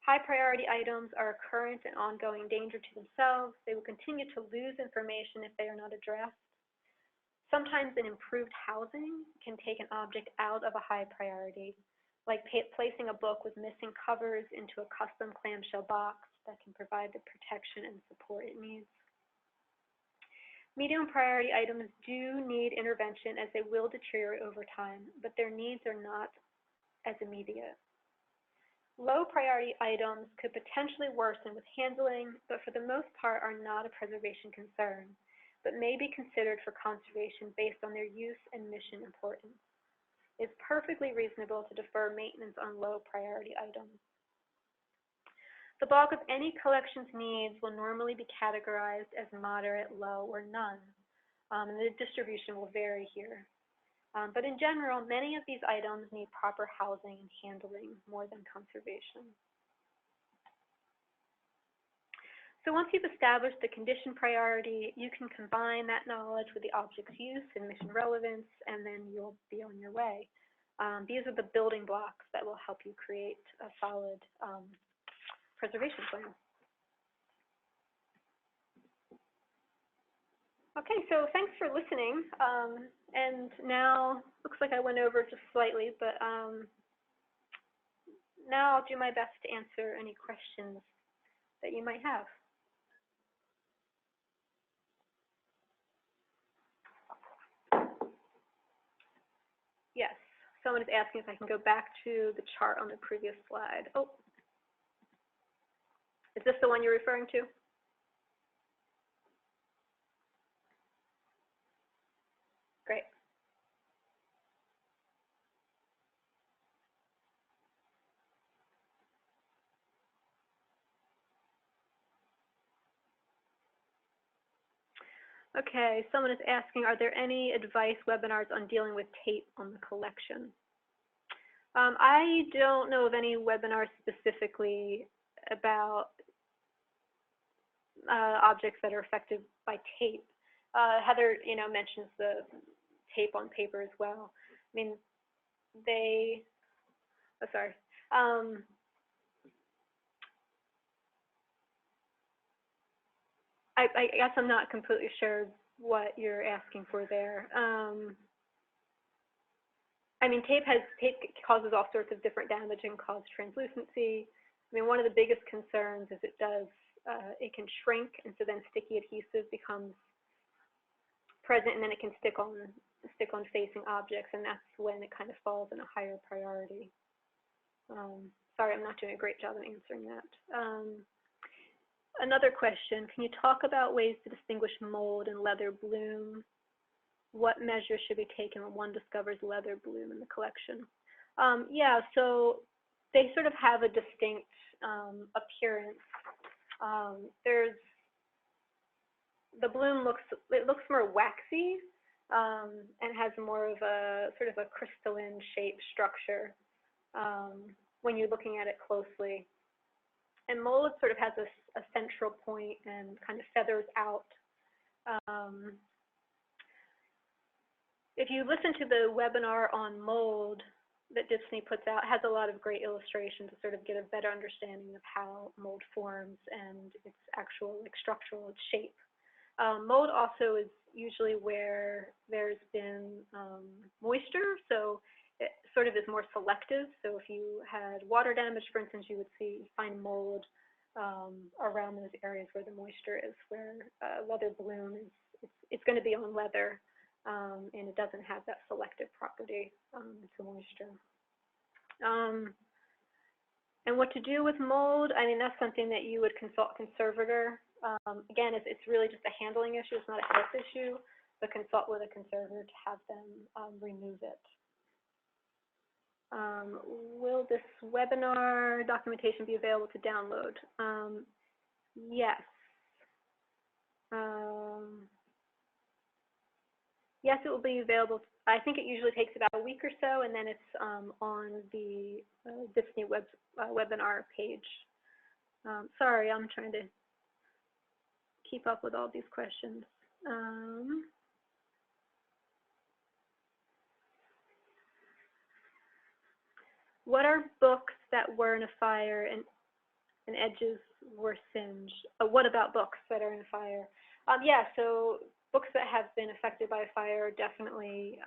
High priority items are a current and ongoing danger to themselves. They will continue to lose information if they are not addressed. Sometimes an improved housing can take an object out of a high priority, like placing a book with missing covers into a custom clamshell box that can provide the protection and support it needs. Medium priority items do need intervention as they will deteriorate over time, but their needs are not as immediate. Low priority items could potentially worsen with handling, but for the most part are not a preservation concern, but may be considered for conservation based on their use and mission importance. It's perfectly reasonable to defer maintenance on low priority items. The bulk of any collection's needs will normally be categorized as moderate, low, or none, and the distribution will vary here. But in general, many of these items need proper housing and handling more than conservation. So once you've established the condition priority, you can combine that knowledge with the object's use and mission relevance, and then you'll be on your way. These are the building blocks that will help you create a solid preservation plan. Okay, so thanks for listening. And now, looks like I went over just slightly, but now I'll do my best to answer any questions that you might have. Yes, someone is asking if I can go back to the chart on the previous slide. Oh, is this the one you're referring to? Great. Okay, someone is asking, are there any advice webinars on dealing with tape on the collection? I don't know of any webinars specifically about objects that are affected by tape. Heather, mentions the tape on paper as well. I mean, I guess I'm not completely sure what you're asking for there. I mean, tape causes all sorts of different damage and cause translucency. I mean, one of the biggest concerns is it can shrink, and so then sticky adhesive becomes present, and then it can stick on facing objects, and that's when it kind of falls in a higher priority. Sorry, I'm not doing a great job of answering that. Another question, can you talk about ways to distinguish mold and leather bloom? What measures should be taken when one discovers leather bloom in the collection? Yeah, so they sort of have a distinct appearance. The bloom looks more waxy and has more of a sort of a crystalline shape structure when you're looking at it closely. And mold sort of has a central point and kind of feathers out. If you listen to the webinar on mold that Disney puts out, it has a lot of great illustrations to sort of get a better understanding of how mold forms and its actual structural shape. Mold also is usually where there's been moisture, so it sort of is more selective. So if you had water damage, for instance, you would find mold around those areas where the moisture is, where leather bloom it's going to be on leather, and it doesn't have that selective property to moisture. And what to do with mold, I mean, that's something that you would consult a conservator. Again, it's really just a handling issue, it's not a health issue, but consult with a conservator to have them remove it. Will this webinar documentation be available to download? Yes. Yes, it will be available. I think it usually takes about a week or so, and then it's on the Disney webinar page. Sorry, I'm trying to keep up with all these questions. What are books that were in a fire and and edges were singed. What about books that are in fire? Yeah, so books that have been affected by fire are definitely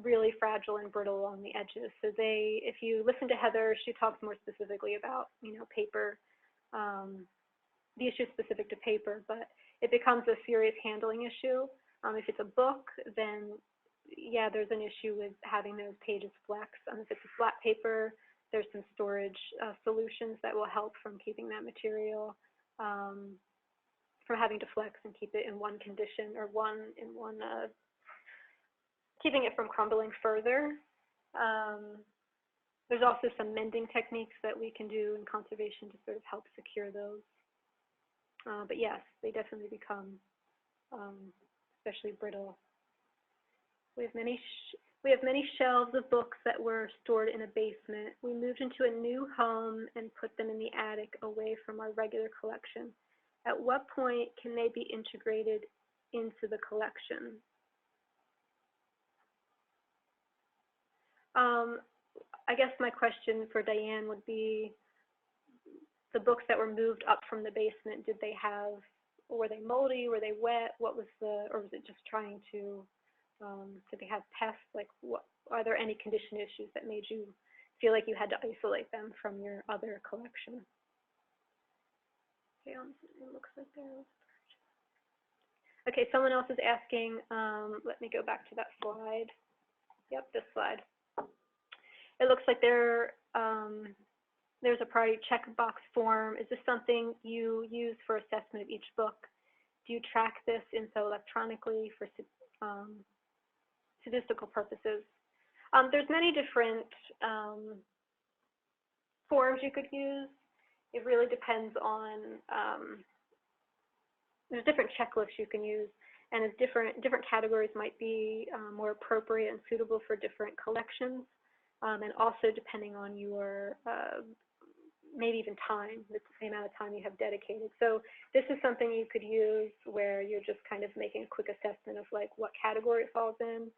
really fragile and brittle on the edges. So if you listen to Heather, she talks more specifically about, paper, the issue specific to paper, but it becomes a serious handling issue. If it's a book, then yeah, there's an issue with having those pages flex. If it's a flat paper, there's some storage solutions that will help from keeping that material from having to flex and keep it in one condition or keeping it from crumbling further. There's also some mending techniques that we can do in conservation to sort of help secure those. But yes, they definitely become especially brittle. We have many shelves of books that were stored in a basement. We moved into a new home and put them in the attic away from our regular collection. At what point can they be integrated into the collection? I guess my question for Diane would be, the books that were moved up from the basement, were they moldy, were they wet, or was it just trying to, did they have pests? Like, are there any condition issues that made you feel like you had to isolate them from your other collection? Okay, it looks like there. Okay, someone else is asking, let me go back to that slide. Yep, this slide. It looks like there's a priority checkbox form. Is this something you use for assessment of each book? Do you track this info electronically for statistical purposes? There's many different forms you could use. It really depends on, there's different checklists you can use, and as different categories might be more appropriate and suitable for different collections, and also depending on your maybe even time, the amount of time you have dedicated. So this is something you could use where you're just kind of making a quick assessment of like what category it falls in.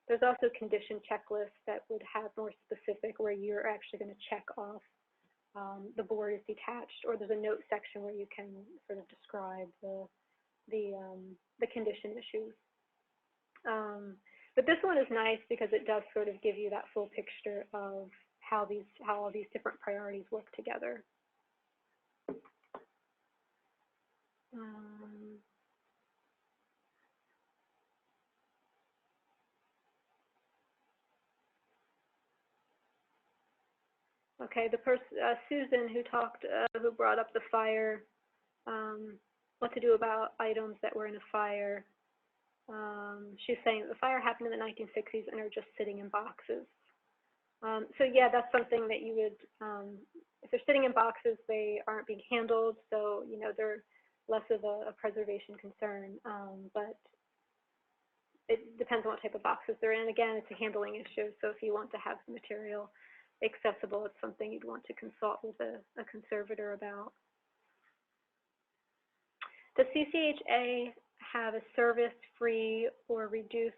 There's also condition checklists that would have more specific where you're actually going to check off the board is detached, or there's a note section where you can sort of describe the condition issues. But this one is nice because it does sort of give you that full picture of how all these different priorities work together. Okay, the person Susan who brought up the fire, what to do about items that were in a fire. She's saying the fire happened in the 1960s and are just sitting in boxes. So yeah, that's something that you would, if they're sitting in boxes, they aren't being handled, so they're less of a preservation concern. But it depends on what type of boxes they're in. Again, it's a handling issue, so if you want to have the material accessible, it's something you'd want to consult with a conservator about. Does CCAHA have a service free or reduced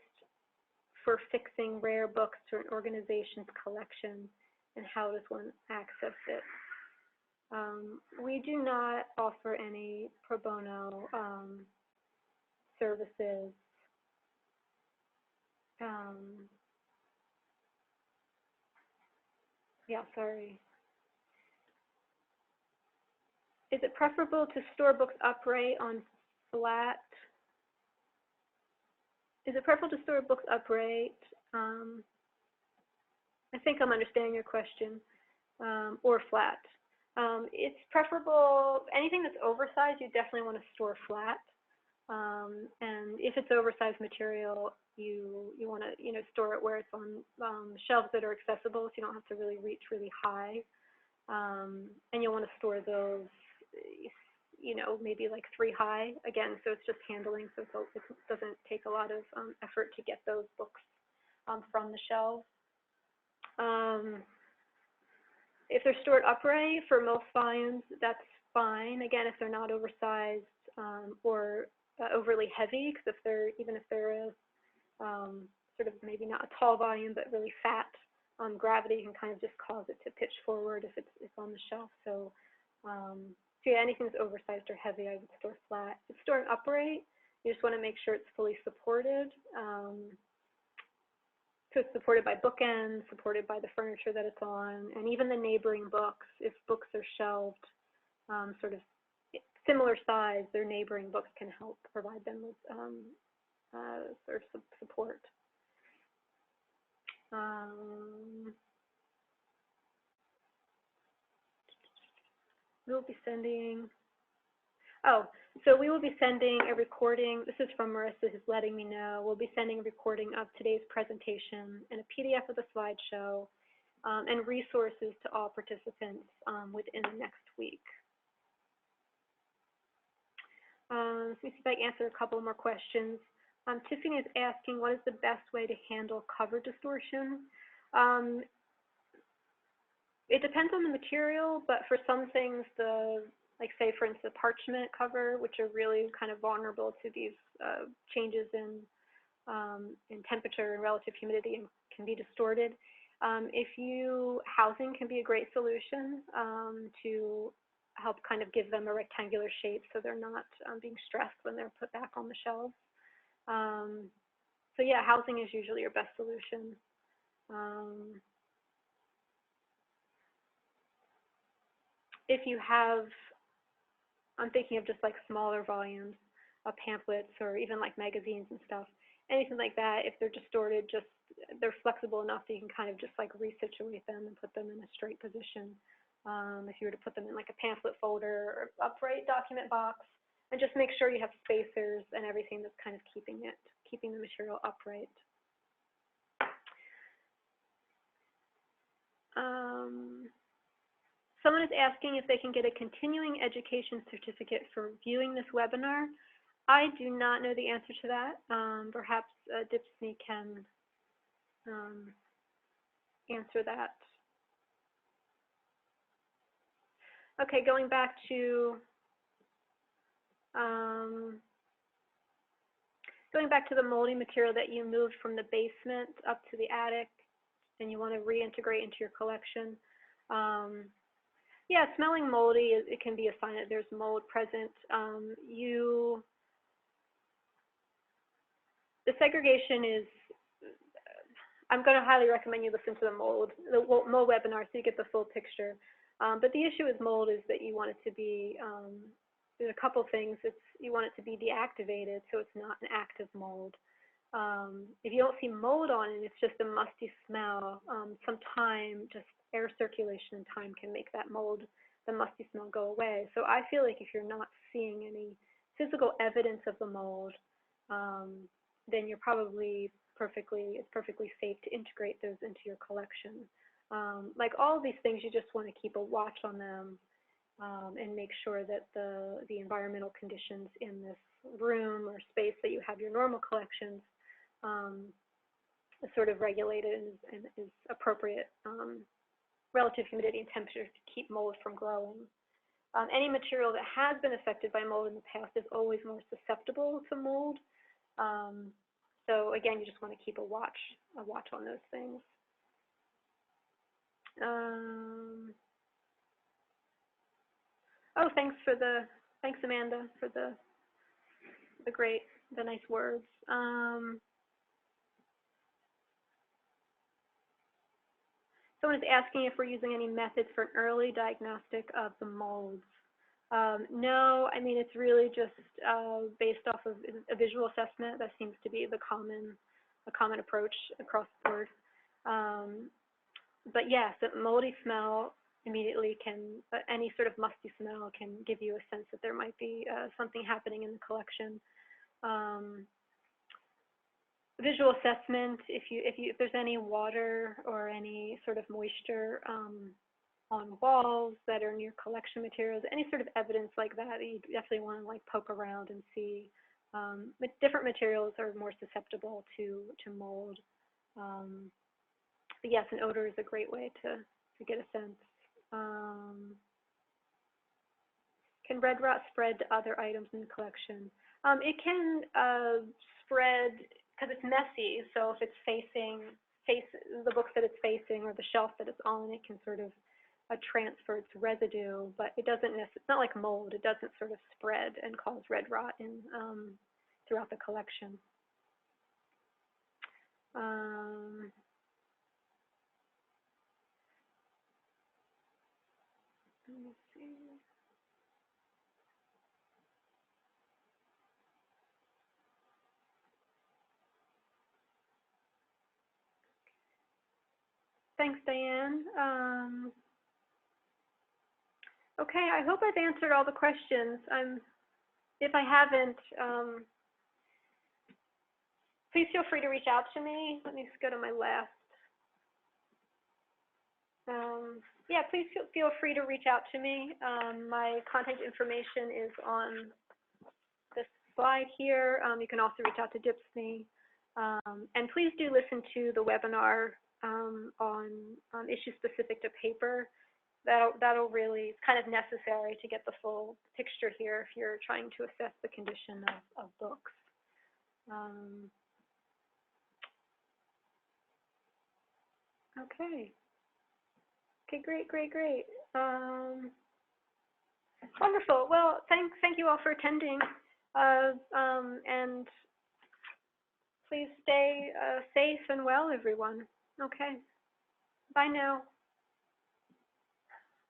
for fixing rare books to an organization's collection, and how does one access it? We do not offer any pro bono services. Yeah, sorry. Is it preferable to store books upright on flat? Is it preferable to store books upright? I think I'm understanding your question, or flat. It's preferable, anything that's oversized, you definitely want to store flat. And if it's oversized material, you want to store it where it's on shelves that are accessible, so you don't have to really reach really high. And you'll want to store those, maybe like 3 high again. So it's just handling, so it doesn't take a lot of effort to get those books from the shelves. If they're stored upright for most volumes, that's fine. Again, if they're not oversized or overly heavy, because if they're a sort of maybe not a tall volume, but really fat gravity can kind of just cause it to pitch forward if it's on the shelf. So, so yeah, anything that's oversized or heavy, I would store flat. If it's storing upright, you just want to make sure it's fully supported. So it's supported by bookends, supported by the furniture that it's on, and even the neighboring books. If books are shelved, sort of similar size, their neighboring books can help provide them with sort of support. We'll be sending, so we will be sending a recording. This is from Marissa, who's letting me know. We'll be sending a recording of today's presentation and a PDF of the slideshow and resources to all participants within the next week. Let me see if I can answer a couple more questions. Tiffany is asking, what is the best way to handle cover distortion? It depends on the material, but for some things, like say for instance, the parchment cover, which are really kind of vulnerable to these changes in temperature and relative humidity and can be distorted. Housing can be a great solution to help kind of give them a rectangular shape so they're not being stressed when they're put back on the shelves. So yeah, housing is usually your best solution. If you have, I'm thinking of just like smaller volumes of pamphlets or even like magazines and stuff, anything like that, if they're distorted, they're flexible enough that you can kind of just like resituate them and put them in a straight position. If you were to put them in like a pamphlet folder or upright document box, and just make sure you have spacers and everything that's kind of keeping the material upright. Someone is asking if they can get a continuing education certificate for viewing this webinar. I do not know the answer to that. Perhaps DHPSNY can answer that. Okay, going back to the moldy material that you moved from the basement up to the attic and you want to reintegrate into your collection. Yeah, smelling moldy, it can be a sign that there's mold present. The segregation is, I'm going to highly recommend you listen to the mold webinar so you get the full picture. But the issue with mold is that you want it to be, there's a couple things. You want it to be deactivated so it's not an active mold. If you don't see mold on it, it's just a musty smell. Some time, just air circulation and time can make that mold, the musty smell, go away. So I feel like if you're not seeing any physical evidence of the mold, then you're probably it's perfectly safe to integrate those into your collection. Like all of these things, you just want to keep a watch on them and make sure that the environmental conditions in this room or space that you have your normal collections is sort of regulated and is appropriate relative humidity and temperature to keep mold from growing. Any material that has been affected by mold in the past is always more susceptible to mold. So again, you just want to keep a watch on those things. Oh, thanks Amanda for the nice words. Someone is asking if we're using any methods for an early diagnostic of the molds. No, I mean, it's really just based off of a visual assessment. That seems to be the common approach across the board. But yes, a moldy smell immediately any sort of musty smell can give you a sense that there might be something happening in the collection. Visual assessment, if there's any water or any sort of moisture on walls that are near collection materials, any sort of evidence like that, you definitely want to like poke around and see. But different materials are more susceptible to mold. But yes, an odor is a great way to get a sense. Can red rot spread to other items in the collection? It can spread because it's messy. So if it's facing the books that it's facing or the shelf that it's on. It can sort of transfer its residue, but it doesn't it's not like mold. It doesn't sort of spread and cause red rot in throughout the collection. Let me see. Thanks, Diane. Okay, I hope I've answered all the questions. If I haven't, please feel free to reach out to me. Let me just go to my last. Yeah, please feel free to reach out to me. My contact information is on this slide here. You can also reach out to DHPSNY. And please do listen to the webinar on issues specific to paper. That'll really, it's kind of necessary to get the full picture here if you're trying to assess the condition of books. Okay. Okay, great. Wonderful. Well, thank you all for attending, and please stay safe and well, everyone. Okay. Bye now.